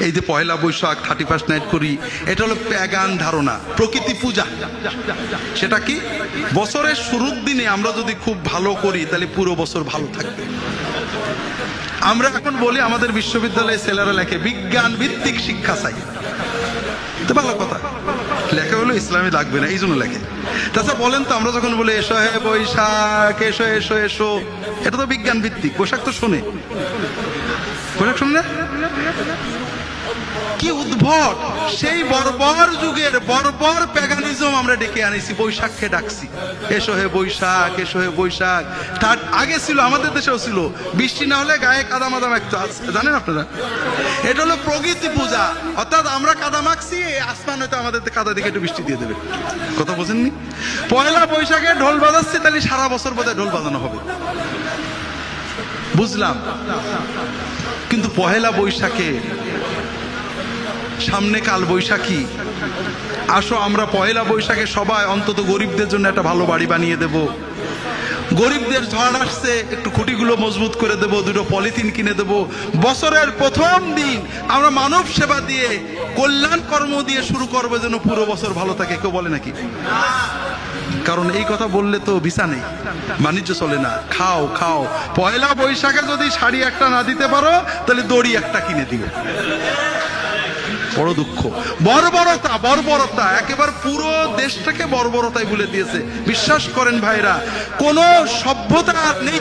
এই যে পয়লা বৈশাখ 31 নাইট করি, এটা হলো প্যাগান ধারণা, প্রকৃতি পূজা। সেটা কি? বছরের শুরুর দিনে আমরা যদি খুব ভালো করি তাহলে পুরো বছর ভালো থাকবে। আমরা এখন বলি আমাদের বিশ্ববিদ্যালয়ে ছেলেরা লেখে বিজ্ঞান ভিত্তিক শিক্ষা চাই, তো ভালো কথা, লেখা হলো ইসলামী লাগবে না এই জন্য লেখে। তাছাড়া বলেন তো, আমরা যখন বলি এসো হে বৈশাখ, এসো এসো এসো, এটা তো বিজ্ঞান ভিত্তিক। বৈশাখ তো শোনে, বৈশাখ শোনে না? কি উদ্ভট! সেই বর্বর যুগের বর্বর প্যাগানিজম আমরা ডেকে আনিছি, বৈশাখকে ডাকছি এসো হে বৈশাখ, এসো হে বৈশাখ। তার আগে ছিল, আমাদের দেশেও ছিল, বৃষ্টি না হলে গায়ে কাদা মাদা মাখতো, জানেন আপনারা? এটা হলো প্রকৃতি পূজা, অর্থাৎ আমরা কাদা মাখছি, আসমান হয়তো আমাদের কাদা দিকে একটু বৃষ্টি দিয়ে দেবে। কথা বোঝেননি? পয়লা বৈশাখে ঢোল বাজাচ্ছি, তাহলে সারা বছর বোধহয় ঢোল বাজানো হবে, বুঝলাম। কিন্তু পহেলা বৈশাখে, সামনে কাল বৈশাখী, আসো আমরা পয়লা বৈশাখে সবাই অন্তত গরিবদের জন্য একটা ভালো বাড়ি বানিয়ে দেব, গরিবদের ঝড় আসছে একটু খুঁটিগুলো মজবুত করে দেব, দুটো পলিথিন কিনে দেব। বছরের প্রথম দিন আমরা মানব সেবা দিয়ে, কল্যাণ কর্ম দিয়ে শুরু করবো, যেন পুরো বছর ভালো থাকে। কেউ বলে নাকি? কারণ এই কথা বললে তো ভিসা নেই, বাণিজ্য চলে না। খাও খাও, পয়লা বৈশাখে যদি শাড়ি একটা না দিতে পারো তাহলে দড়ি একটা কিনে দিও। বড় দুঃখ, বর্বরতা, বর্বরতা, একেবারে পুরো দেশটাকে বর্বরতায় ভুলে দিয়েছে। বিশ্বাস করেন ভাইরা, কোন সভ্যতা আর নেই